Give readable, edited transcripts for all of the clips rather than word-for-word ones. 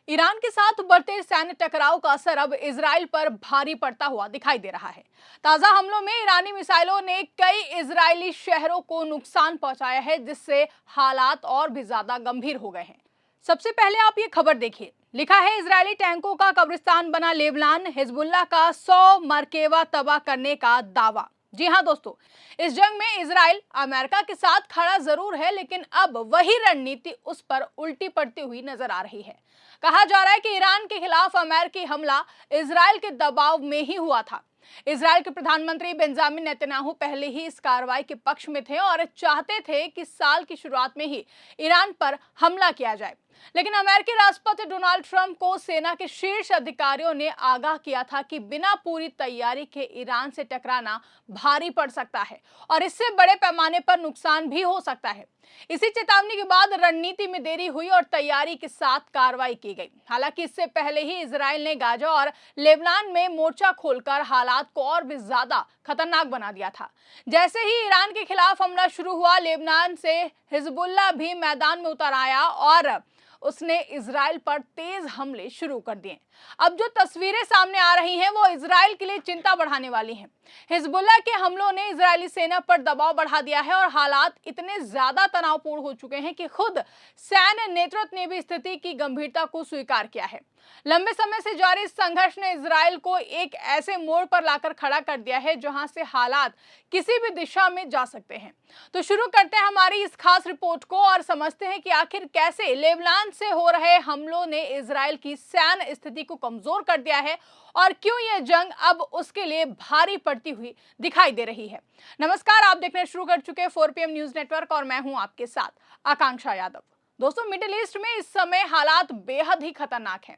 Iran के साथ बढ़ते सैन्य टकराव का असर अब इजराइल पर भारी पड़ता हुआ दिखाई दे रहा है। ताजा हमलों में ईरानी मिसाइलों ने कई इजरायली शहरों को नुकसान पहुंचाया है, जिससे हालात और भी ज्यादा गंभीर हो गए हैं। सबसे पहले आप ये खबर देखिए। लिखा है, इजरायली टैंकों का कब्रिस्तान बना लेबनान, हिजबुल्लाह का 100 मरकेवा तबाह करने का दावा। जी हाँ दोस्तों, इस जंग में इजराइल अमेरिका के साथ खड़ा जरूर है, लेकिन अब वही रणनीति उस पर उल्टी पड़ती हुई नजर आ रही है। कहा जा रहा है कि ईरान के खिलाफ अमेरिकी हमला इजराइल के दबाव में ही हुआ था। इजराइल के प्रधानमंत्री बेंजामिन नेतन्याहू पहले ही इस कार्रवाई के पक्ष में थे और चाहते थे कि साल की शुरुआत में ही ईरान पर हमला किया जाए। लेकिन अमेरिकी राष्ट्रपति डोनाल्ड ट्रंप को सेना के शीर्ष अधिकारियों ने आगाह किया था कि बिना पूरी तैयारी के ईरान से टकराना भारी पड़ सकता है और इससे बड़े पैमाने पर नुकसान भी हो सकता है। इसी चेतावनी के बाद रणनीति में देरी हुई और तैयारी के साथ कार्रवाई की गई। हालांकि इससे पहले ही इजराइल ने गाजा और लेबनान में मोर्चा खोलकर हालात को और भी ज्यादा खतरनाक बना दिया था। जैसे ही ईरान के खिलाफ हमला शुरू हुआ, लेबनान से हिजबुल्लाह भी मैदान में उतर आया और उसने इजराइल पर तेज हमले शुरू कर दिए। अब जो तस्वीरें सामने आ रही हैं वो इजराइल के लिए चिंता बढ़ाने वाली हैं। हिजबुल्लाह के हमलों ने इजरायली सेना पर दबाव बढ़ा दिया है और हालात इतने ज्यादा तनावपूर्ण हो चुके हैं कि खुद सैन्य नेतृत्व ने भी स्थिति की गंभीरता को स्वीकार किया है। लंबे समय से जारी इस संघर्ष ने इजराइल को एक ऐसे मोड़ पर लाकर खड़ा कर दिया है जहां से हालात किसी भी दिशा में जा सकते हैं। तो शुरू करते हैं हमारी इस खास रिपोर्ट को और समझते हैं कि आखिर कैसे लेबनान से हो रहे हमलों ने इजराइल की सैन्य स्थिति को कमजोर कर दिया है और क्यों यह जंग अब उसके लिए भारी पड़ती हुई दिखाई दे रही है। नमस्कार, आप देखना शुरू कर चुके हैं 4 PM न्यूज नेटवर्क और मैं हूं आपके साथ आकांक्षा यादव। दोस्तों, मिडिल ईस्ट में इस समय हालात बेहद ही खतरनाक हैं।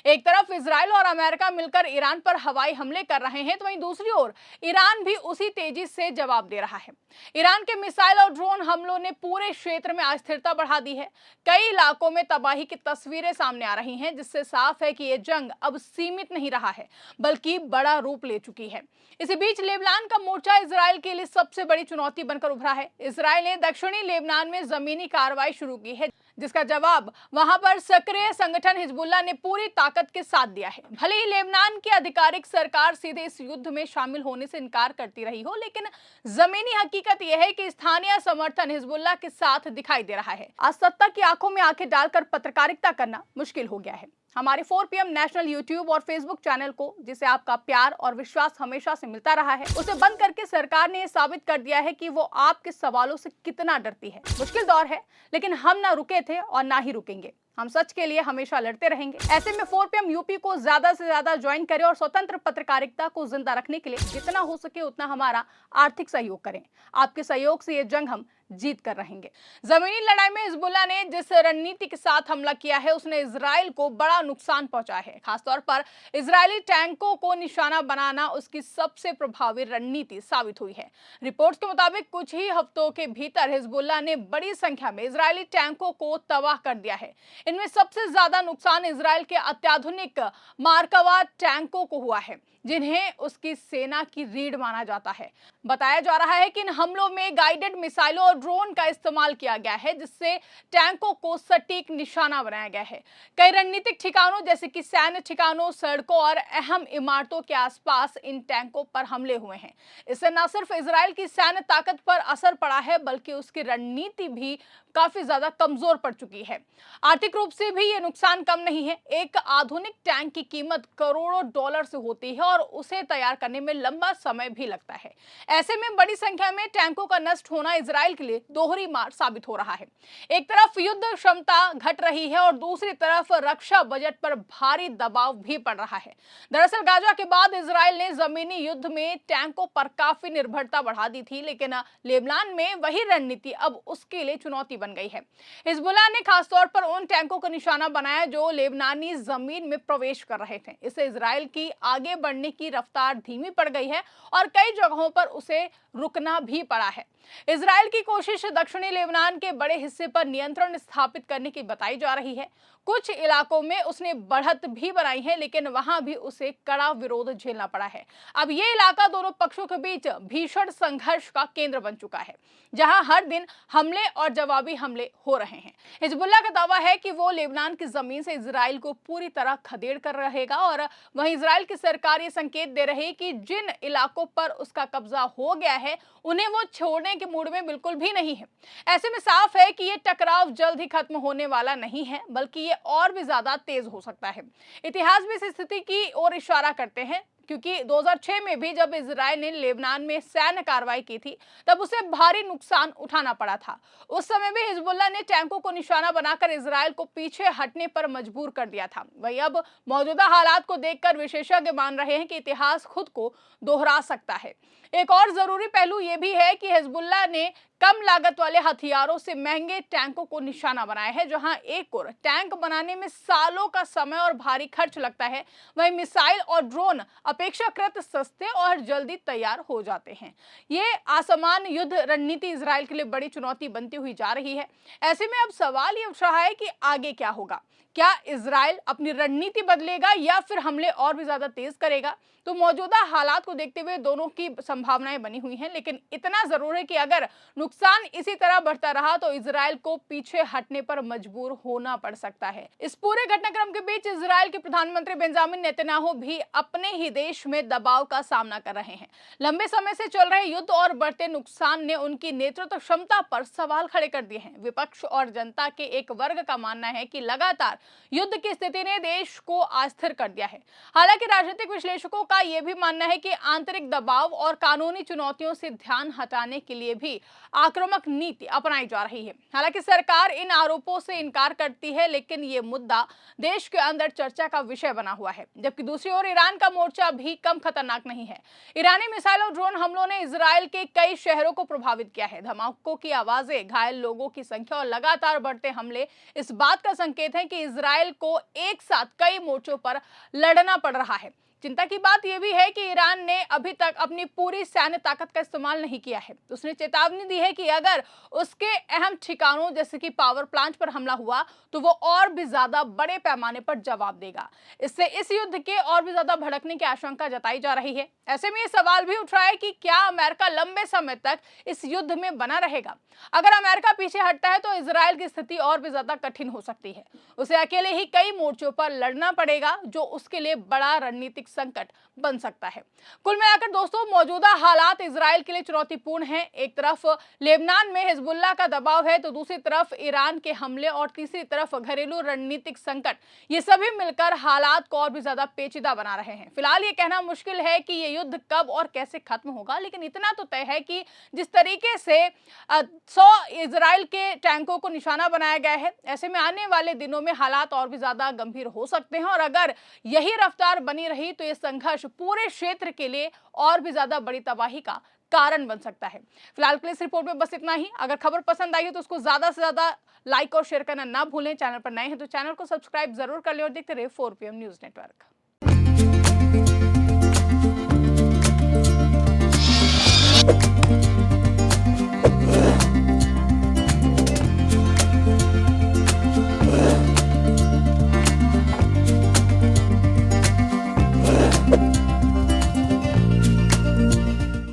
एक तरफ इजराइल और अमेरिका मिलकर ईरान पर हवाई हमले कर रहे हैं, तो वहीं दूसरी ओर ईरान भी उसी तेजी से जवाब दे रहा है। ईरान के मिसाइल और ड्रोन हमलों ने पूरे क्षेत्र में अस्थिरता बढ़ा दी है। कई इलाकों में तबाही की तस्वीरें सामने आ रही हैं, जिससे साफ है कि यह जंग अब सीमित नहीं रहा है, बल्कि बड़ा रूप ले चुकी है। इसी बीच लेबनान का मोर्चा इजराइल के लिए सबसे बड़ी चुनौती बनकर उभरा है। इजराइल ने दक्षिणी लेबनान में जमीनी कार्रवाई शुरू की है, जिसका जवाब वहां पर सक्रिय संगठन हिजबुल्लाह ने पूरी ताकत के साथ दिया है। भले ही लेबनान की आधिकारिक सरकार सीधे इस युद्ध में शामिल होने से इनकार करती रही हो, लेकिन जमीनी हकीकत यह है कि स्थानीय समर्थन हिजबुल्लाह के साथ दिखाई दे रहा है। आज सत्ता की आंखों में आंखें डालकर पत्रकारिता करना मुश्किल हो गया है। हमारे 4 PM नेशनल यूट्यूब और फेसबुक चैनल को, जिसे आपका प्यार और विश्वास हमेशा से मिलता रहा है, उसे बंद करके सरकार ने यह साबित कर दिया है कि वो आपके सवालों से कितना डरती है। मुश्किल दौर है, लेकिन हम ना रुके थे और ना ही रुकेंगे। हम सच के लिए हमेशा लड़ते रहेंगे। ऐसे में 4 PM यूपी को ज्यादा से ज्यादा ज्वाइन करें और स्वतंत्र पत्रकारिता को जिंदा रखने के लिए जितना हो सके उतना हमारा आर्थिक सहयोग करें। आपके सहयोग से ये जंग हम जीत कर रहेंगे। जमीनी लड़ाई में हिजबुल्लाह ने जिस रणनीति के साथ हमला किया है, उसने इजराइल को बड़ा नुकसान पहुंचाया है। खासतौर पर इजरायली टैंकों को निशाना बनाना उसकी सबसे प्रभावी रणनीति साबित हुई है। रिपोर्ट्स के मुताबिक कुछ ही हफ्तों के भीतर हिजबुल्लाह ने बड़ी संख्या में इजरायली टैंकों को तबाह कर दिया है। इनमें सबसे ज्यादा नुकसान इजराइल के अत्याधुनिक मार्कवा टैंकों को हुआ है, जिन्हें उसकी सेना की रीढ़ माना जाता है। बताया जा रहा है कि इन हमलों में गाइडेड मिसाइलों और ड्रोन का इस्तेमाल किया गया है, जिससे टैंकों को सटीक निशाना बनाया गया है। कई रणनीतिक ठिकानों जैसे कि सैन्य ठिकानों, सड़कों और अहम इमारतों के आसपास इन टैंकों पर हमले हुए हैं। इससे न सिर्फ इजराइल की सैन्य ताकत पर असर पड़ा है, बल्कि उसकी रणनीति भी काफी ज्यादा कमजोर पड़ चुकी है। आर्थिक रूप से भी ये नुकसान कम नहीं है। एक आधुनिक टैंक की कीमत करोड़ों डॉलर से होती है और उसे तैयार करने में लंबा समय भी लगता है। ऐसे में बड़ी संख्या में टैंकों का नष्ट होना इजराइल के लिए दोहरी मार साबित हो रहा है। एक तरफ युद्ध क्षमता घट रही है और दूसरी तरफ रक्षा बजट पर भारी दबाव भी पड़ रहा है। दरअसल गाजा के बाद इजराइल ने जमीनी युद्ध में टैंकों पर काफी निर्भरता बढ़ा दी थी, लेकिन लेबनान में वही रणनीति अब उसके लिए चुनौती बन गई है। हिजबुल्लाह ने खासतौर पर उन टैंकों का निशाना बनाया जो लेबनानी जमीन में प्रवेश कर रहे थे। इससे इजराइल की आगे बढ़ने बढ़ने की रफ्तार धीमी पड़ गई है और कई जगहों पर उसे रुकना भी पड़ा है। इजराइल की कोशिश दक्षिणी लेबनान के बड़े हिस्से पर नियंत्रण स्थापित करने की बताई जा रही है। कुछ इलाकों में उसने बढ़त भी बनाई है, लेकिन वहां भी उसे कड़ा विरोध झेलना पड़ा है। अब ये इलाका दोनों पक्षों के बीच भीषण संघर्ष का केंद्र बन चुका है, जहां हर दिन हमले और जवाबी हमले हो रहे हैं। हिजबुल्लाह का दावा है कि वो लेबनान की जमीन से इजराइल को पूरी तरह खदेड़ कर रहेगा और वहीं इजराइल की सरकार ये संकेत दे रही है कि जिन इलाकों पर उसका कब्जा हो गया है उन्हें वो छोड़ने के मूड में बिल्कुल भी नहीं है। ऐसे में साफ है कि ये टकराव जल्द ही खत्म होने वाला नहीं है, बल्कि ये और भी ज्यादा तेज हो सकता है। इतिहास भी इस स्थिति की ओर इशारा करते हैं, क्योंकि 2006 में भी जब इजराइल ने लेबनान में सैन्य कार्रवाई की थी तब उसे भारी नुकसान उठाना पड़ा था। उस समय भी हिजबुल्लाह ने टैंकों को निशाना बनाकर इजराइल को पीछे हटने पर मजबूर कर दिया था। वहीं अब मौजूदा हालात को देखकर विशेषज्ञ मान रहे हैं कि इतिहास खुद को दोहरा सकता है। एक और जरूरी पहलू यह भी है कि हिजबुल्लाह ने कम लागत वाले हथियारों से महंगे टैंकों को निशाना बनाया है। जहां एक और टैंक बनाने में सालों का समय और भारी खर्च लगता है, वहीं मिसाइल और ड्रोन अपेक्षाकृत सस्ते और जल्दी तैयार हो जाते हैं। ये आसमान युद्ध रणनीति इजराइल के लिए बड़ी चुनौती बनती हुई जा रही है। ऐसे में अब सवाल ये उठ रहा है कि आगे क्या होगा। क्या इजराइल अपनी रणनीति बदलेगा या फिर हमले और भी ज्यादा तेज करेगा? तो मौजूदा हालात को देखते हुए दोनों की संभावनाएं बनी हुई हैं, लेकिन इतना जरूर है कि अगर नुकसान इसी तरह बढ़ता रहा तो इजराइल को पीछे हटने पर मजबूर होना पड़ सकता है। इस पूरे घटनाक्रम के बीच इजराइल के प्रधानमंत्री बेंजामिन नेतन्याहू भी अपने ही देश में दबाव का सामना कर रहे हैं। लंबे समय से चल रहे युद्ध और बढ़ते नुकसान ने उनकी नेतृत्व क्षमता पर सवाल खड़े कर दिए हैं। विपक्ष और जनता के एक वर्ग का मानना है कि लगातार युद्ध की स्थिति ने देश को अस्थिर कर दिया है। हालांकि राजनीतिक विश्लेषकों का यह भी मानना है कि आंतरिक दबाव और कानूनी चुनौतियों से ध्यान हटाने के लिए भी आक्रामक नीति अपनाई जा रही है। हालांकि सरकार इन आरोपों से इनकार करती है, लेकिन ये मुद्दा देश के अंदर चर्चा का विषय बना हुआ है। जबकि दूसरी ओर ईरान का मोर्चा भी कम खतरनाक नहीं है। ईरानी मिसाइल और ड्रोन हमलों ने इजराइल के कई शहरों को प्रभावित किया है। धमाकों की आवाजें, घायल लोगों की संख्या और लगातार बढ़ते हमले इस बात का संकेत है कि इजराइल को एक साथ कई मोर्चों पर लड़ना पड़ रहा है। चिंता की बात यह भी है कि ईरान ने अभी तक अपनी पूरी सैन्य ताकत का इस्तेमाल नहीं किया है। उसने चेतावनी दी है कि अगर उसके अहम ठिकानों जैसे कि पावर प्लांट पर हमला हुआ तो वो और भी ज्यादा बड़े पैमाने पर जवाब देगा। इससे इस युद्ध के और भी ज्यादा भड़कने की आशंका जताई जा रही है। ऐसे में ये सवाल भी उठ रहा है कि क्या अमेरिका लंबे समय तक इस युद्ध में बना रहेगा? अगर अमेरिका पीछे हटता है तो इजराइल की स्थिति और भी ज्यादा कठिन हो सकती है। उसे अकेले ही कई मोर्चों पर लड़ना पड़ेगा, जो उसके लिए बड़ा रणनीतिक संकट बन सकता है। कुल मिलाकर दोस्तों, मौजूदा हालात इजराइल के लिए चुनौतीपूर्ण हैं। एक तरफ लेबनान में हिजबुल्लाह का दबाव है, तो दूसरी तरफ ईरान के हमले और तीसरी तरफ घरेलू रणनीतिक संकट, ये सभी मिलकर हालात को और भी ज्यादा पेचीदा बना रहे हैं। फिलहाल ये कहना मुश्किल है कि ये युद्ध कब और कैसे खत्म होगा, लेकिन इतना तो तय है कि जिस तरीके से 100 इजराइल के टैंकों को निशाना बनाया गया है, ऐसे में आने वाले दिनों में हालात और भी ज्यादा गंभीर हो सकते हैं। और अगर यही रफ्तार बनी रही तो ये संघर्ष पूरे क्षेत्र के लिए और भी ज्यादा बड़ी तबाही का कारण बन सकता है। फिलहाल के लिए इस रिपोर्ट में बस इतना ही। अगर खबर पसंद आई हो तो उसको ज्यादा से ज्यादा लाइक और शेयर करना ना भूलें। चैनल पर नए हैं तो चैनल को सब्सक्राइब जरूर कर लें और देखते रहिए 4PM न्यूज नेटवर्क।